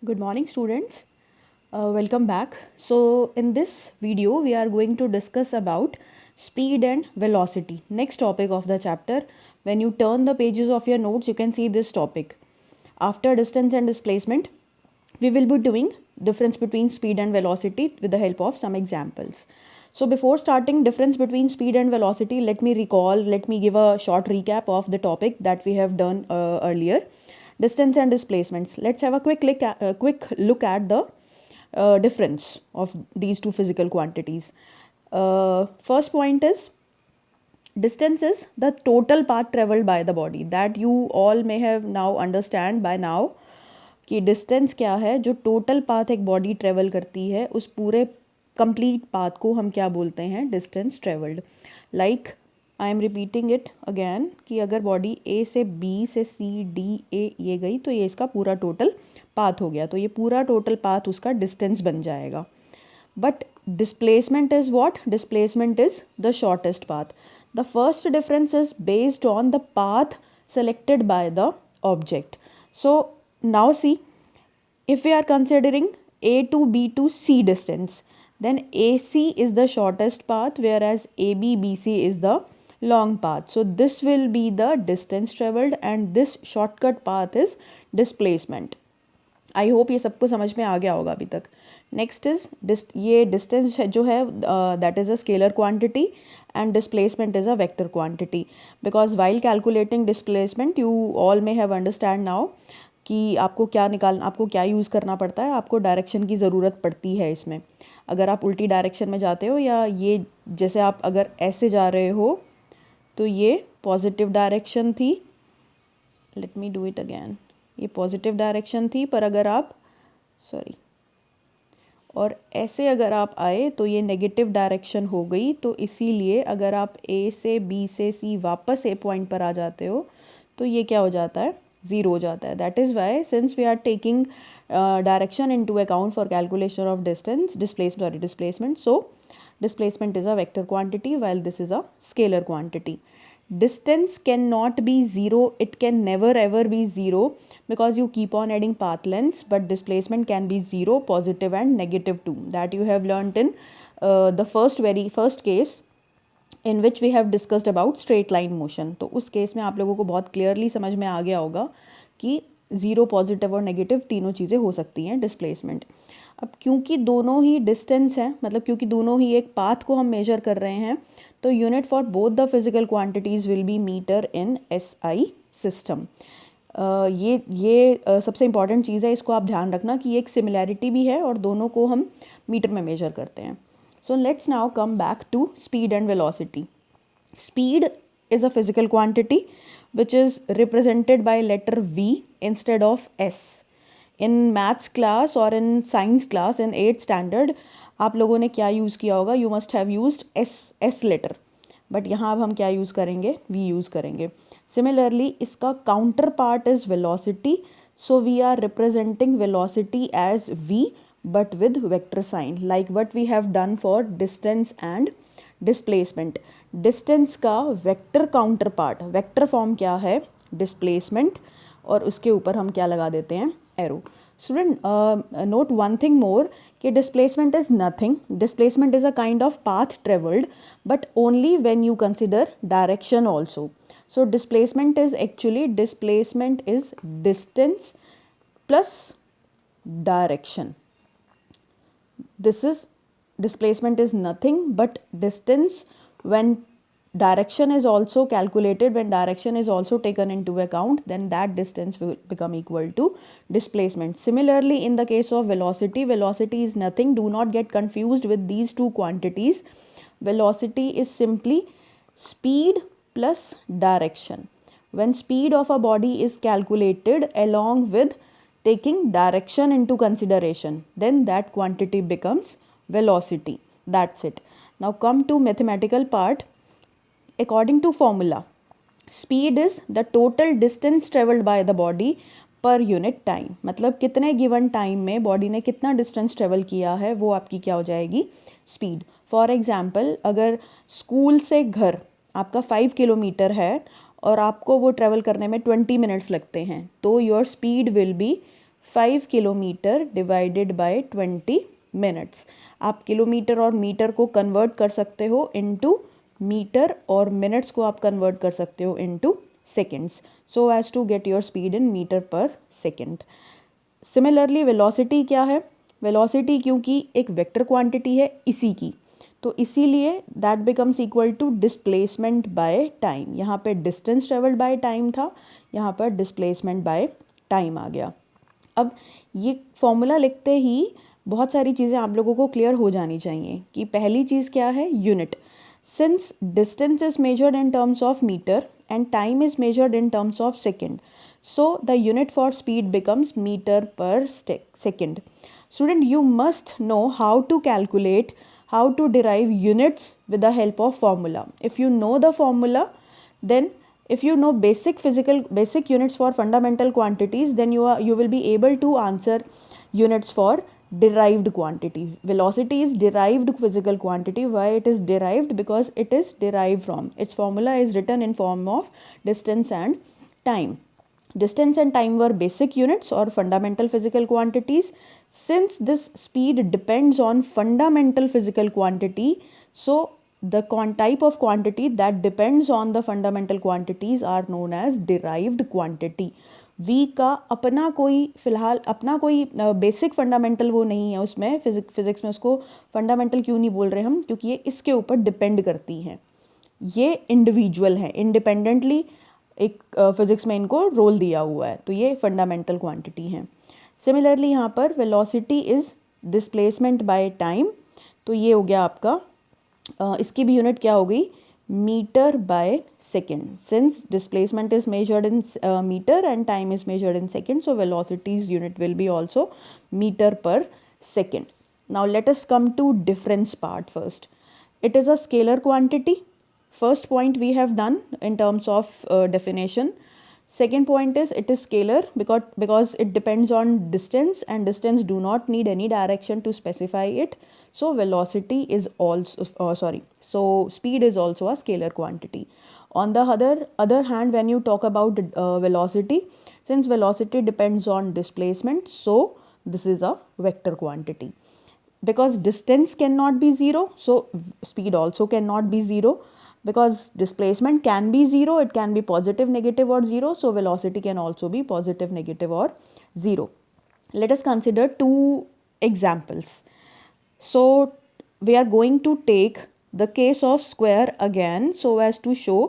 Good morning, students. Welcome back. So, in this video, we are going to discuss about speed and velocity. Next topic of the chapter. When you turn the pages of your notes, you can see this topic. After distance and displacement, we will be doing difference between speed and velocity with the help of some examples. So, before starting difference between speed and velocity, let me give a short recap of the topic that we have done earlier. Distance and displacements. Let's have a quick look at the difference of these two physical quantities. First point is distance is the total path traveled by the body. That you all may have now understand by now कि distance क्या है. जो total path एक body travel करती है उस पूरे complete path को हम क्या बोलते हैं? Distance travelled. Like I am repeating it again कि अगर बॉडी ए से बी से सी डी ए ये गई तो ये इसका पूरा टोटल पाथ हो गया. तो ये पूरा टोटल पाथ उसका डिस्टेंस बन जाएगा. But displacement is what? Displacement is the shortest path. The first difference is based on the path selected by the object. So now see, if we are considering A to B to C distance, then AC is the shortest path whereas AB BC is the long path. So this will be the distance traveled and this shortcut path is displacement. I hope ये सबको समझ में आ गया होगा अभी तक. Next is ये distance जो है that is a scalar quantity and displacement is a vector quantity. Because while calculating displacement you all may have understand now कि आपको क्या यूज़ करना पड़ता है. आपको डायरेक्शन की ज़रूरत पड़ती है इसमें. अगर आप उल्टी डायरेक्शन में जाते हो या ये जैसे आप अगर ऐसे जा रहे हो तो ये पॉजिटिव डायरेक्शन थी. Let me do it again. ये पॉजिटिव डायरेक्शन थी, पर अगर आप और ऐसे अगर आप आए तो ये नेगेटिव डायरेक्शन हो गई. तो इसीलिए अगर आप ए से बी से सी वापस ए पॉइंट पर आ जाते हो तो ये क्या हो जाता है? ज़ीरो हो जाता है. That is why since we are taking direction into account for calculation of displacement. So displacement is a vector quantity while this is a scalar quantity. Distance cannot be zero. It can never ever be zero because you keep on adding path lengths, but displacement can be zero, positive and negative too. That you have learnt in the very first case in which we have discussed about straight line motion. तो उस case में आप लोगों को बहुत clearly समझ में आ गया होगा कि ज़ीरो, पॉजिटिव और नेगेटिव तीनों चीज़ें हो सकती हैं डिस्प्लेसमेंट. अब क्योंकि दोनों ही डिस्टेंस हैं, मतलब क्योंकि दोनों ही एक पाथ को हम मेजर कर रहे हैं, तो unit for both the physical quantities will be meter in SI system. ये सबसे इंपॉर्टेंट चीज़ है. इसको आप ध्यान रखना कि एक सिमिलैरिटी भी है और दोनों को हम मीटर में मेजर करते हैं. So let's now come back to speed and velocity. Speed is a physical quantity which is represented by letter V instead of S. In maths class or in science class in 8th standard आप लोगों ने क्या use किया होगा? You must have used S letter. But यहाँ अब हम क्या यूज़ करेंगे? V यूज़ करेंगे. Similarly इसका counter part is velocity. So we are representing velocity as V but with vector sign like what we have done for distance and displacement. Distance का vector counterpart, vector form क्या है? Displacement. और उसके ऊपर हम क्या लगा देते हैं? Arrow. Student note one thing more कि displacement is nothing. Displacement is a kind of path travelled but only when you consider direction also. So displacement is distance plus direction. This is displacement is nothing but distance when direction is also calculated, when direction is also taken into account, then that distance will become equal to displacement. Similarly in the case of velocity, velocity is nothing. Do not get confused with these two quantities. Velocity is simply speed plus direction. When speed of a body is calculated along with taking direction into consideration, then that quantity becomes velocity. That's it. Now come to mathematical part. According to formula, speed is the total distance traveled by the body per unit time. मतलब कितने given time में body ने कितना distance travel किया है वो आपकी क्या हो जाएगी? स्पीड. फॉर एग्जाम्पल अगर स्कूल से घर आपका 5 किलोमीटर है और आपको वो ट्रेवल करने में 20 मिनट्स लगते हैं तो your speed will be 5 kilometre divided by 20 minutes. आप किलोमीटर और मीटर को कन्वर्ट कर सकते हो इनटू मीटर और मिनट्स को आप कन्वर्ट कर सकते हो into seconds, so as to get your speed in meter per second. Similarly velocity क्या है? वेलोसिटी क्योंकि एक वेक्टर क्वांटिटी है इसी की, तो इसीलिए that becomes equal to displacement by time. यहाँ पे डिस्टेंस ट्रेवल्ड बाय टाइम था, यहाँ पर डिस्प्लेसमेंट बाय टाइम आ गया। अब ये फॉर्मूला लिखते ही बहुत सारी चीज़ें आप लोगों को क्लियर हो जानी चाहिए कि पहली चीज़ क्या है, unit. Since distance is measured in terms of meter and time is measured in terms of second, so the unit for speed becomes meter per second. Student, you must know how to calculate, how to derive units with the help of formula. If you know the formula, then if you know basic units for fundamental quantities, then you will be able to answer units for derived quantity. Velocity is derived physical quantity. Why it is derived? Because it is derived from, its formula is written in form of distance and time. Distance and time were basic units or fundamental physical quantities. Since this speed depends on fundamental physical quantity, so the type of quantity that depends on the fundamental quantities are known as derived quantity. V का अपना कोई फ़िलहाल अपना कोई basic fundamental वो नहीं है उसमें, फिज़िक्स में उसको फंडामेंटल क्यों नहीं बोल रहे हम, क्योंकि ये इसके ऊपर डिपेंड करती हैं, ये इंडिविजुअल हैं, इंडिपेंडेंटली एक फिज़िक्स में इनको रोल दिया हुआ है, तो ये फंडामेंटल क्वांटिटी हैं। सिमिलरली यहाँ पर velocity is displacement by time, तो ये हो गया आपका इसकी भी यूनिट क्या हो गई, meter by second. Since displacement is measured in meter and time is measured in second, so velocity's unit will be also meter per second. Now let us come to difference part first. It is a scalar quantity. First point we have done in terms of definition. Second point is it is scalar because it depends on distance, and distance do not need any direction to specify it. So velocity is also so speed is also a scalar quantity. On the other hand, when you talk about velocity, since velocity depends on displacement, so this is a vector quantity. Because distance cannot be zero, so speed also cannot be zero. Because displacement can be zero, it can be positive, negative or zero, so velocity can also be positive, negative or zero. Let us consider two examples. So we are going to take the case of square again, so as to show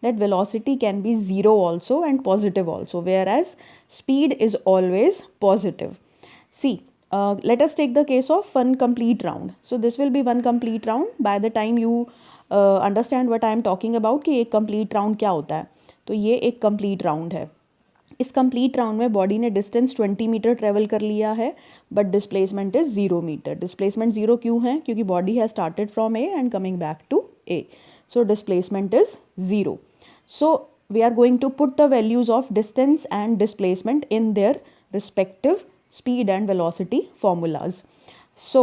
that velocity can be zero also and positive also, whereas speed is always positive. See, let us take the case of one complete round. So this will be one complete round. By the time you understand what I am talking about कि एक complete round क्या होता है, तो ये एक complete round है. इस कंप्लीट राउंड में बॉडी ने डिस्टेंस 20 मीटर ट्रेवल कर लिया है, but displacement is 0 meter. Displacement 0 क्यों है? क्योंकि body has started from A and coming back to A, so displacement is 0. So we are going to put the values of distance and displacement in their respective speed and velocity formulas. So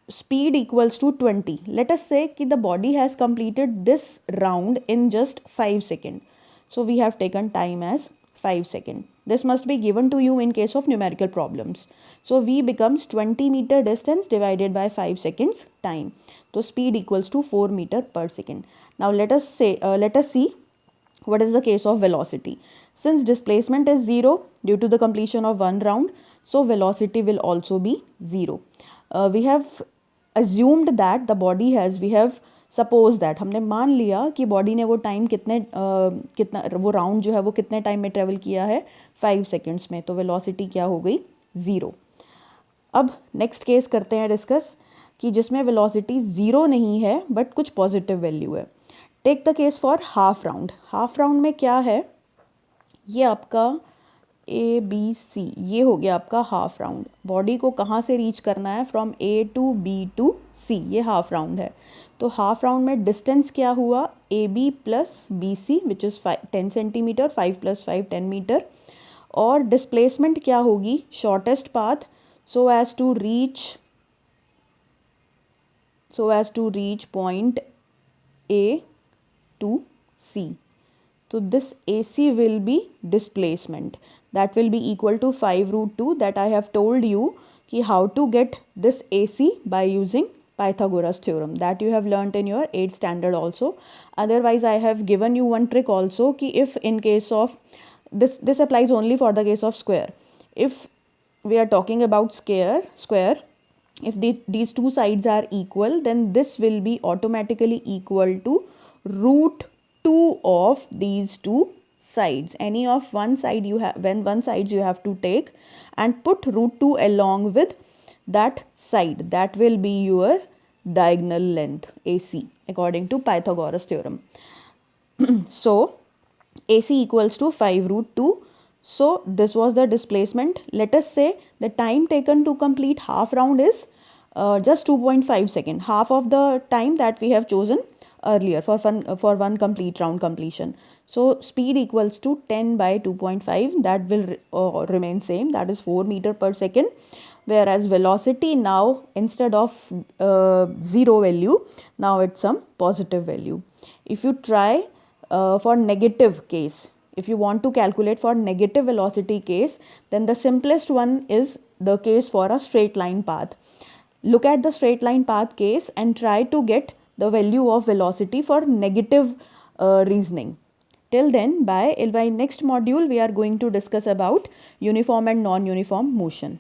speed equals to 20. Let us say that the body has completed this round in just 5 seconds. So we have taken time as 5 seconds. This must be given to you in case of numerical problems. So V becomes 20 meter distance divided by 5 seconds time. So speed equals to 4 meter per second. Now let us see what is the case of velocity. Since displacement is 0 due to the completion of one round, so velocity will also be 0. We have assumed that the body has, we have supposed that, हमने मान लिया कि body ने वो time कितना वो round जो है वो कितने टाइम में ट्रेवल किया है, 5 सेकेंड्स में. तो वेलोसिटी क्या हो गई, 0. अब नेक्स्ट केस करते हैं डिस्कस कि जिसमें वेलोसिटी 0 नहीं है बट कुछ पॉजिटिव वैल्यू है. Take the case for half round. Half round में क्या है, ये आपका ABC, ये हो गया आपका हाफ राउंड. बॉडी को कहाँ से रीच करना है, फ्रॉम A to B to C, ये हाफ राउंड है. तो हाफ राउंड में डिस्टेंस क्या हुआ, AB plus BC which is 10 centimeter, 5 + 5 10 meter. और डिस्प्लेसमेंट क्या होगी, shortest path, so as to reach point A to C. So this AC will be displacement. that will be equal to 5 root 2 that I have told you ki how to get this AC by using Pythagoras theorem, that you have learnt in your 8th standard also. Otherwise I have given you one trick also ki if in case of this applies only for the case of square. If we are talking about square, if these two sides are equal, then this will be automatically equal to root 2 of these two sides. Any of one side you have, when one side you have to take and put root 2 along with that side, that will be your diagonal length AC according to Pythagoras theorem. So AC equals to 5 root 2. So this was the displacement. Let us say the time taken to complete half round is just 2.5 seconds, half of the time that we have chosen earlier for one complete round completion. So speed equals to 10 by 2.5, that will remain same, that is 4 meter per second. Whereas velocity now, instead of 0 value, now it's some positive value. If you try for negative case, if you want to calculate for negative velocity case, then the simplest one is the case for a straight line path. Look at the straight line path case and try to get the value of velocity for negative reasoning. Till then, by next module we are going to discuss about uniform and non-uniform motion.